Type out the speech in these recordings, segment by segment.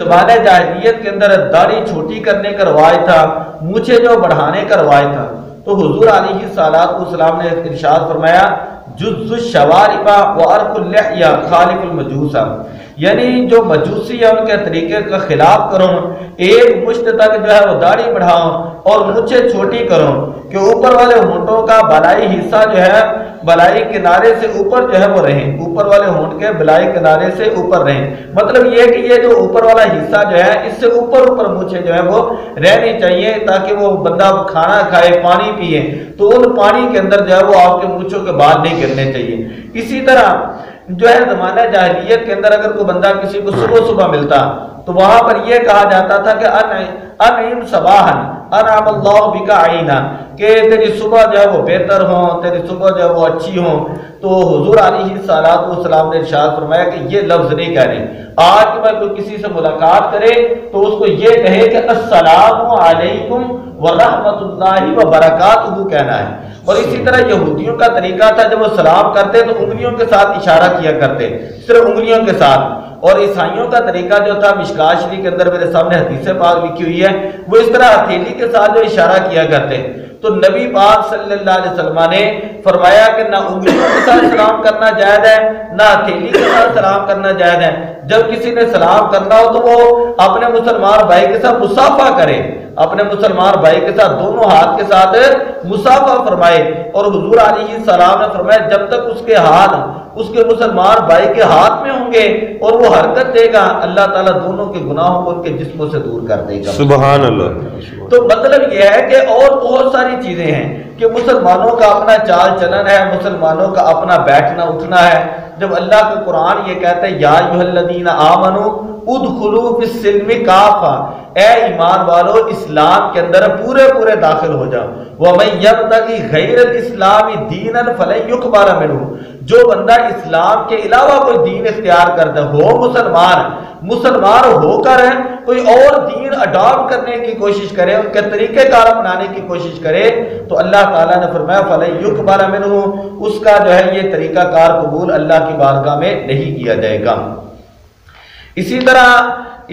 زمانہ جاہلیت کے اندر داڑھی چھوٹی کرنے کا رواج تھا، مونچھیں جو بڑھانے کا رواج تھا، تو حضور علیہ السلام نے ارشاد فرمایا جز الشوارب وارق اللحیہ خالف المجوس، یعنی جو مجوسی ہیں ان کے طریقے کا خلاف کرو، ایک مشت تک جو ہے وہ داڑھی بڑھاؤ اور مونچھیں چھوٹی کرو کہ اوپر والے ہونٹوں کا بالائی حصہ جو ہے بلائی کنارے سے اوپر جو ہے وہ رہیں، اوپر والے ہونٹ کے بلائی کنارے سے اوپر رہیں، مطلب یہ کہ یہ جو اوپر والا حصہ جو ہے اس سے اوپر مونچھیں جو ہے وہ رہنی چاہیے تاکہ وہ بندہ کھانا کھائے پانی پیے تو ان پانی کے اندر جو ہے وہ آپ کے مونچھوں کے بعد نہیں گرنے چاہیے۔ اسی طرح جو ہے زمانہ جاہلیت کے اندر اگر کوئی بندہ کسی کو صبح ملتا تو وہاں پر یہ کہا جاتا تھا کہ انعم صباحا انعم اللہ بک عینا، کہ تیری صبح جو ہے وہ بہتر ہوں، تیری صبح جو ہے وہ اچھی ہوں۔ تو حضور علیہ السلام نے ارشاد فرمایا کہ یہ لفظ نہیں کہنے، آج کے بعد کوئی کسی سے ملاقات کرے تو اس کو یہ کہے کہ السلام علیکم ورحمۃ اللہ وبرکاتہ کہنا ہے۔ اور اسی طرح یہودیوں کا طریقہ تھا جب وہ سلام کرتے تو انگلیوں کے ساتھ اشارہ کیا کرتے، صرف انگلیوں کے ساتھ۔ اور عیسائیوں کا طریقہ جو تھا مشکوٰۃ شریف کے اندر میرے سامنے حدیث پاک لکھی ہوئی ہے، وہ اس طرح ہتھیلی کے ساتھ جو اشارہ کیا کرتے۔ تو نبی پاک صلی اللہ علیہ وسلم نے فرمایا کہ نہ انگلیوں کے ساتھ سلام کرنا جائز ہے نہ ہتھیلی کے ساتھ سلام کرنا جائز ہے۔ جب کسی نے سلام کرنا ہو تو وہ اپنے مسلمان بھائی کے ساتھ مصافحہ کرے، اپنے مسلمان بھائی کے ساتھ دونوں ہاتھ کے ساتھ مصافحہ فرمائے۔ اور حضور علیہ السلام نے فرمایا جب تک اس کے ہاتھ اس کے مسلمان بھائی کے ہاتھ میں ہوں گے اور وہ حرکت دے گا، اللہ تعالیٰ دونوں کے گناہوں کو ان کے جسموں سے دور کر دے گا۔ سبحان اللہ۔ تو مطلب یہ ہے کہ اور بہت ساری چیزیں ہیں کہ مسلمانوں کا اپنا چال چلن ہے، مسلمانوں کا اپنا بیٹھنا اٹھنا ہے۔ جب اللہ کا قرآن یہ کہتا ہے یا ایھا الذین آمنوا ادخلوا فی السلم کافہ، اے ایمان والو اسلام کے اندر پورے داخل ہو جاؤ۔ وَمَن یبتغی غیر الاسلام دینا فلن یقبل منہ، جو بندہ اسلام کے علاوہ کوئی دین اختیار کرتا ہو، مسلمان ہو کر کوئی اور دین اڈاپٹ کرنے کی کوشش کرے، ان کے طریقہ کار اپنانے کی کوشش کرے تو اللہ تعالیٰ نے فرمایا فَلَن يُقْبَلَ مِنْهُ، اس کا جو ہے یہ طریقہ کار قبول اللہ کی بارگاہ میں نہیں کیا جائے گا۔ اسی طرح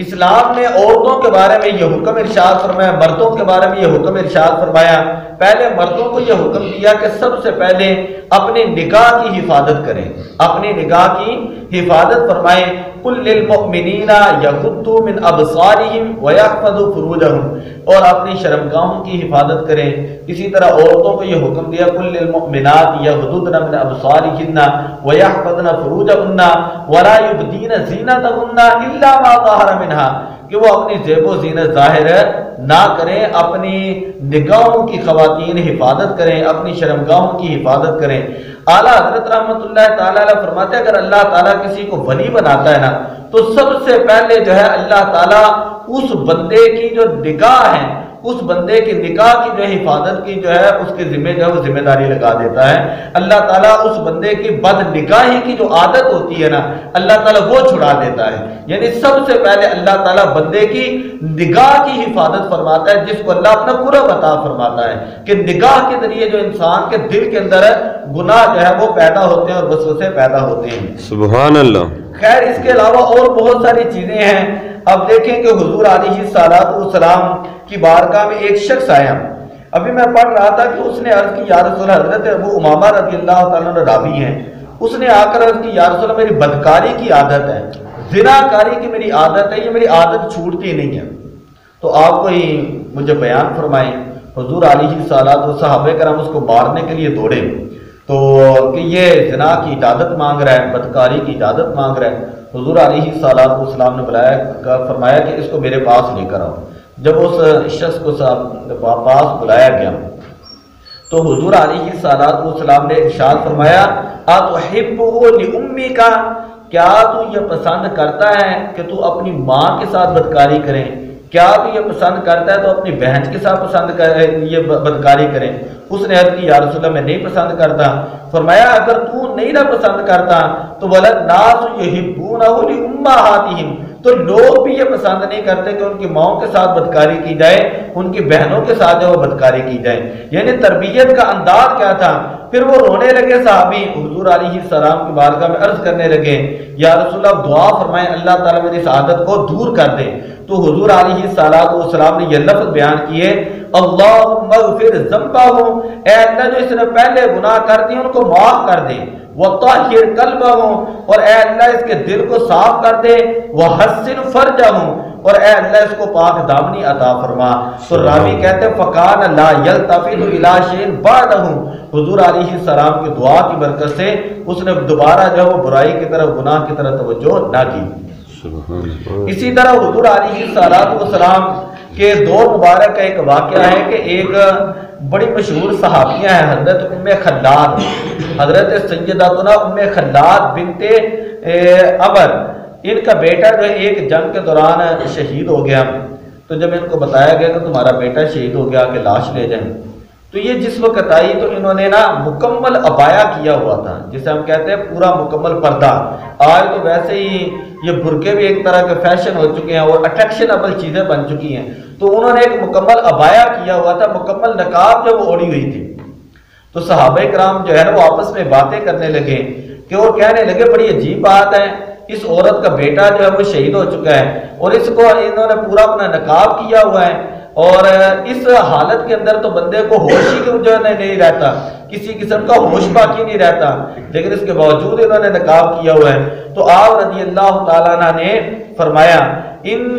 اسلام نے عورتوں کے بارے میں یہ حکم ارشاد فرمایا، مردوں کے بارے میں یہ حکم ارشاد فرمایا۔ پہلے مردوں کو یہ حکم دیا کہ سب سے پہلے اپنی نگاہ کی حفاظت کریں، اپنی نگاہ کی حفاظت فرمائیں۔ قُل لِّلْمُؤْمِنِينَ يَغُضُّوا مِنْ أَبْصَارِهِمْ وَيَحْفَظُوا فُرُوجَهُمْ، اور اپنی شرمگاہوں کی حفاظت کریں۔ اسی طرح عورتوں کو یہ حکم دیا قُل لِّلْمُؤْمِنَاتِ يَغْضُضْنَ مِنْ أَبْصَارِهِنَّ وَيَحْفَظْنَ فُرُوجَهُنَّ وَلَا يُبْدِينَ زِينَتَهُنَّ إِلَّا مَا ظَهَرَ مِنْهَا، کہ وہ اپنی زیب و زینت ظاہر نہ کریں، اپنی نگاہوں کی خواتین حفاظت کریں، اپنی شرمگاہوں کی حفاظت کریں۔ اعلیٰ حضرت رحمۃ اللہ تعالیٰ علیہ فرماتے ہیں اگر اللہ تعالیٰ کسی کو ولی بناتا ہے نا تو سب سے پہلے جو ہے اللہ تعالیٰ اس بندے کی جو نگاہ ہے، اس بندے کی نگاہ کی جو حفاظت کی جو ہے اس کے ذمہ جو ہے وہ ذمہ داری لگا دیتا ہے۔ اللہ تعالیٰ اس بندے کی بد نگاہی کی جو عادت ہوتی ہے نا اللہ تعالیٰ وہ چھڑا دیتا ہے۔ یعنی سب سے پہلے اللہ تعالیٰ بندے کی نگاہ کی حفاظت فرماتا ہے، جس کو اللہ اپنا قرب عطا فرماتا ہے کہ نگاہ کے ذریعے جو انسان کے دل کے اندر گناہ جو ہے وہ پیدا ہوتے ہیں اور وسوسے پیدا ہوتے ہیں۔ سبحان اللہ۔ خیر اس کے علاوہ اور بہت ساری چیزیں ہیں۔ اب دیکھیں کہ حضور علیہ السلام کی بارگاہ میں ایک شخص آیا، ابھی میں پڑھ رہا تھا کہ اس نے عرض کی یا رسول اللہ، حضرت ابو امامہ رضی اللہ تعالیٰ عنہ راوی ہیں، اس نے آ کر عرض کی یا رسول اللہ میری بدکاری کی عادت ہے، زنا کاری کی میری عادت ہے، یہ میری عادت چھوٹتی نہیں ہے، تو آپ کوئی مجھے بیان فرمائیں۔ حضور علیہ السلام صحابہ کرام اس کو مارنے کے لیے دوڑے تو کہ یہ زنا کی اجازت مانگ رہا ہے، بدکاری کی اجازت مانگ رہا ہے۔ حضور علیہ السلام نے فرمایا کہ اس کو میرے پاس لے کر آؤ۔ جب اس شخص کو پاس بلایا گیا تو حضور علیہ السلام نے ارشاد فرمایا اَتُحِبُّهُ لِأُمِّكَ، کیا تو یہ پسند کرتا ہے کہ تو اپنی ماں کے ساتھ بدکاری کریں؟ کیا تو یہ پسند کرتا ہے تو اپنی بہن کے ساتھ یہ بدکاری کریں؟ اس نے عرض کی یا رسول اللہ میں نہیں پسند کرتا۔ فرمایا اگر تو نہیں نہ پسند کرتا تو وَلَلنَّاسُ يُحِبُّونَهُ لِأُمَّهَاتِهِمْ، تو لوگ بھی یہ پسند نہیں کرتے کہ ان کی ماؤں کے ساتھ بدکاری کی جائے، ان کی بہنوں کے ساتھ جو بدکاری کی جائے۔ یعنی تربیت کا انداز کیا تھا؟ پھر وہ رونے لگے صحابی، حضور علیہ السلام کی بارگاہ میں عرض کرنے لگے یا رسول اللہ دعا فرمائیں اللہ تعالیٰ میری اس عادت کو دور کر دے۔ تو حضور علیہ السلام نے یہ لفظ بیان کیے اللہم اغفر ذنبہ، اے اللہ جو اس نے پہلے گناہ کر دی ان کو معاف کر دے، وطہر قلبہ، اور اے اللہ اس کے دل کو صاف کر دے، وحسن فرجہ، اور اے اللہ اس کو پاک دامنی عطا فرما۔ تو راوی کہتے فکان لا یلتفت الی شیء بعدہ، حضور علیہ السلام کی دعا کی برکت سے اس نے دوبارہ جو وہ برائی کی طرف گناہ کی طرف توجہ نہ کی۔ اسی طرح حضور علیہ السلام کے دور مبارک کا ایک واقعہ ہے کہ ایک بڑی مشہور صحابیہ ہیں حضرت ام خلاد، حضرت سیداتنا ام خلاد بنت عمر، ان کا بیٹا جو ایک جنگ کے دوران شہید ہو گیا۔ تو جب ان کو بتایا گیا کہ تمہارا بیٹا شہید ہو گیا کہ لاش لے جائیں، تو یہ جس وقت آئی تو انہوں نے نا مکمل عبایا کیا ہوا تھا، جسے ہم کہتے ہیں پورا مکمل پردہ۔ آج تو ویسے ہی یہ برقعے بھی ایک طرح کے فیشن ہو چکے ہیں اور اٹریکشنبل چیزیں بن چکی ہیں، تو انہوں نے ایک مکمل عبایا کیا ہوا تھا، مکمل نقاب جو وہ اوڑھی ہوئی تھی۔ تو صحابہ کرام جو ہے نا وہ آپس میں باتیں کرنے لگے کہ وہ کہنے لگے بڑی عجیب بات ہے، اس عورت کا بیٹا جو ہے وہ شہید ہو چکا ہے اور اس کو انہوں نے پورا اپنا نقاب کیا ہوا ہے، اور اس حالت کے اندر تو بندے کو ہوش ہی جو ہے نہیں رہتا، کسی قسم کا ہوش باقی نہیں رہتا، لیکن اس کے باوجود انہوں نے نقاب کیا ہوا ہے۔ تو آپ رضی اللہ تعالیٰ عنہ نے فرمایا ان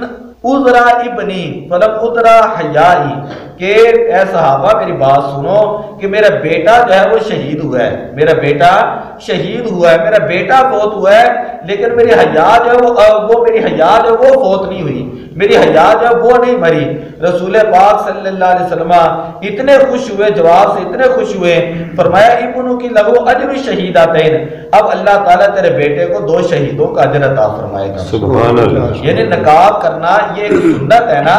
ادرا ابنی فلم ادرا حیائی، کہ اے صحابہ میری بات سنو کہ میرا بیٹا جو ہے وہ شہید ہوا ہے، میرا بیٹا شہید ہوا ہے، میرا بیٹا فوت ہوا ہے، لیکن میری حیا جو ہے وہ میری حیا جو ہے وہ فوت نہیں ہوئی، میری حیا جو ہے وہ نہیں مری۔ رسول پاک صلی اللہ علیہ وسلم اتنے خوش ہوئے، جواب سے اتنے خوش ہوئے، فرمایا ابنو کی لہو اجر شہیداتین، اب اللہ تعالیٰ تیرے بیٹے کو 2 شہیدوں کا اجر عطا فرمائے گا۔ سبحان اللہ۔ یعنی نقاب کرنا یہ ایک سنت ہے نا،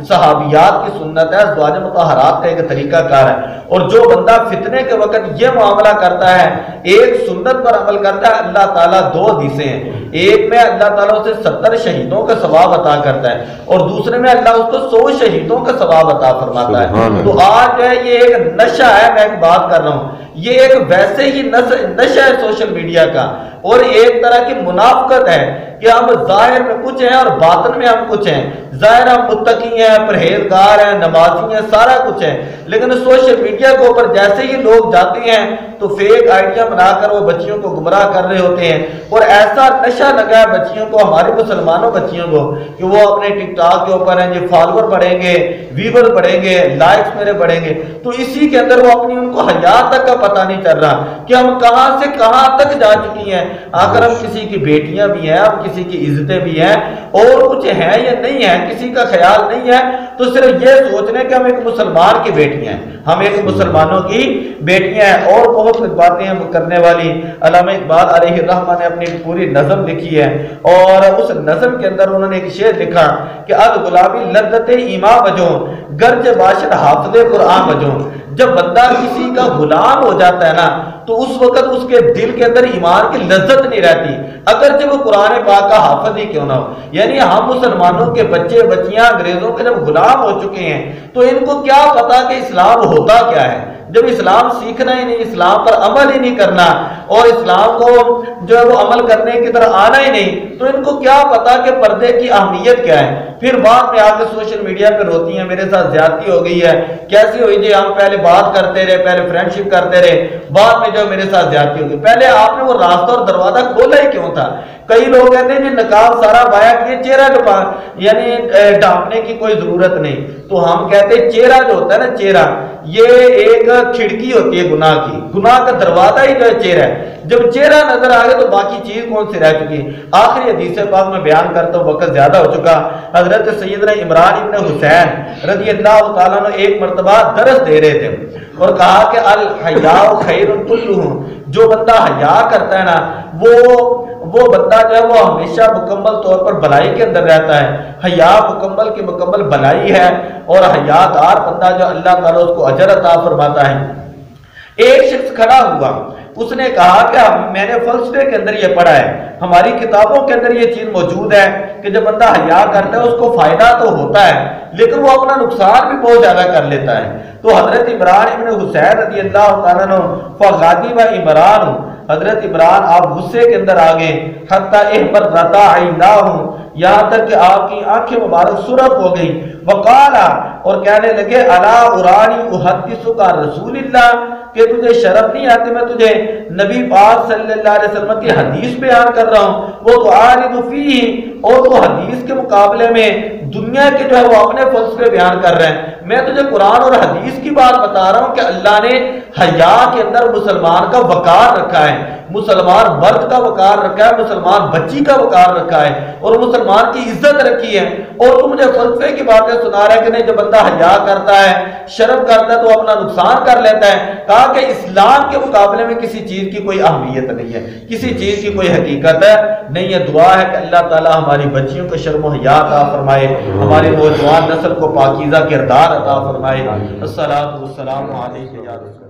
صحابیات کی سنت ہے، ازواج مطہرات کا ایک طریقہ کار ہے، اور جو بندہ فتنے کے وقت یہ معاملہ کرتا ہے، ایک سنت پر عمل کرتا ہے، اللہ تعالیٰ 2 حدیثیں ہیں، ایک میں اللہ تعالیٰ اسے 70 شہیدوں کا ثواب عطا کرتا ہے اور دوسرے میں اللہ اس کو 100 شہیدوں کا ثواب عطا فرماتا ہے۔ تو آج جو ہے یہ ایک نشہ ہے، میں ایک بات کر رہا ہوں، یہ ایک ویسے ہی نشہ ہے سوشل میڈیا کا، اور ایک طرح کی منافقت ہے کہ ہم ظاہر میں کچھ ہیں اور باطن میں ہم کچھ ہیں، ظاہر ہم متقی ہیں، پرہیزگار ہیں، نمازی ہیں، سارا کچھ ہے، لیکن سوشل میڈیا کے اوپر جیسے ہی لوگ جاتے ہیں تو فیک آئیڈیا بنا کر وہ بچیوں کو گمراہ کر رہے ہوتے ہیں، اور ایسا نشہ لگا ہے بچیوں کو، ہمارے مسلمانوں بچیوں کو، کہ وہ اپنے ٹک ٹاک کے اوپر ہیں جی فالوور بڑھیں گے، ویور بڑھیں گے، لائکس میرے بڑھیں گے، تو اسی کے اندر وہ اپنی ان کو حیا تک کا پتہ نہیں چل رہا کہ ہم کہاں سے کہاں تک جا چکی ہیں۔ اگر ہم کسی کی بیٹیاں بھی ہیں، ہم کسی کی عزتیں بھی ہیں، اور کچھ ہیں یا نہیں ہیں کسی کا خیال نہیں ہے، تو صرف یہ سوچنے کہ ہم ایک مسلمان کی بیٹیاں ہیں، ہم ایک مسلمانوں کی بیٹیاں ہیں۔ اور بہت باتیں ہم کرنے والی علامہ اقبال علیہ الرحمہ نے اپنی پوری نظم لکھی ہے، اور اس نظم کے اندر انہوں نے ایک شعر لکھا کہ اد گلابی لذت ایما بجوں گرج باشد حافظ قرآن بجوں، جب بندہ کسی کا غلام ہو جاتا ہے نا تو اس وقت اس کے دل کے اندر ایمان کی لذت نہیں رہتی، اگرچہ وہ قرآن پاک کا حافظ ہی کیوں نہ ہو۔ یعنی ہم مسلمانوں کے بچے بچیاں انگریزوں کے جب غلام ہو چکے ہیں تو ان کو کیا پتا کہ اسلام ہوتا کیا ہے، جب اسلام سیکھنا ہی نہیں، اسلام پر عمل ہی نہیں کرنا، اور اسلام کو جو ہے وہ عمل کرنے کی طرح آنا ہی نہیں، تو ان کو کیا پتا کہ پردے کی اہمیت کیا ہے۔ پھر بعد میں آ کے سوشل میڈیا پہ روتی ہیں میرے ساتھ زیادتی ہو گئی ہے، کیسی ہوئی جی ہم پہلے بات کرتے رہے، پہلے فرینڈ شپ کرتے رہے، بعد میں جو میرے ساتھ زیادتی ہو گئی، پہلے آپ نے وہ راستہ اور دروازہ کھولا ہی کیوں تھا؟ کئی لوگ کہتے ہیں جی نقاب سارا بایا کیے، چہرہ ڈپا یعنی ڈھانپنے کی کوئی ضرورت نہیں، تو ہم کہتے ہیں چہرہ جو ہوتا ہے نا، چہرہ یہ ایک کھڑکی ہوتی ہے گناہ کی، گناہ کا دروازہ ہی جو ہے چہرہ ہے، جب چہرہ نظر آ گیا تو باقی چیز کون سی رہ چکی ہے۔ آخری حدیث پاک میں بیان کرتا ہوں، وقت زیادہ ہو چکا۔ حضرت سیدنا عمران ابن حسین رضی اللہ تعالیٰ عنہ ایک مرتبہ درس دے رہے تھے اور کہا کہ الحیاء خیر کلہ، جو بندہ حیا کرتا ہے نا وہ بندہ جو ہے وہ ہمیشہ مکمل طور پر بھلائی کے اندر رہتا ہے، حیا مکمل کی مکمل بھلائی ہے، اور حیا دار بندہ جو اللہ تعالیٰ اس کو اجر عطا فرماتا ہے۔ ایک شخص کھڑا ہوا اس نے کہا کہ میں نے فلسفے کے اندر یہ پڑھا ہے، ہماری کتابوں کے اندر یہ چیز موجود ہے کہ جب بندہ حیا کرتا ہے اس کو فائدہ تو ہوتا ہے لیکن وہ اپنا نقصان بھی بہت زیادہ کر لیتا ہے۔ تو حضرت عمران ابن حسین رضی اللہ تعالیٰ عنہ فغاضب عمران، حضرت عمران آپ غصے کے اندر آگے، حتی احمرتا عیناہ، یہاں تک کہ آپ کی آنکھیں مبارک سرخ ہو گئی، وقالا، اور کہنے لگے الا ارانی احدثک عن رسول اللہ، کہ تجھے شرف نہیں آتی میں تجھے نبی پاک صلی اللہ علیہ وسلم کی حدیث بیان کر رہا ہوں، وہ تو عارض فیہ، اور تو حدیث کے مقابلے میں دنیا کے جو ہے وہ اپنے فلسفے بیان کر رہے ہیں، میں تجھے قرآن اور حدیث کی بات بتا رہا ہوں کہ اللہ نے حیا کے اندر مسلمان کا وقار رکھا ہے، مسلمان مرد کا وقار رکھا ہے، مسلمان بچی کا وقار رکھا ہے اور مسلمان کی عزت رکھی ہے، اور تو مجھے فلسفے کی باتیں سنا رہا ہے کہ نہیں جب بندہ حیا کرتا ہے شرم کرتا ہے تو اپنا نقصان کر لیتا ہے۔ کہا کہ اسلام کے مقابلے میں کسی چیز کی کوئی اہمیت نہیں ہے، کسی چیز کی کوئی حقیقت ہے نہیں ہے۔ دعا ہے کہ اللہ تعالی ہماری بچیوں کو شرم و حیا عطا فرمائے، ہماری نوجوان نسل کو پاکیزہ کردار عطا فرمائے۔ الصلاۃ والسلام علیک یا رسول اللہ۔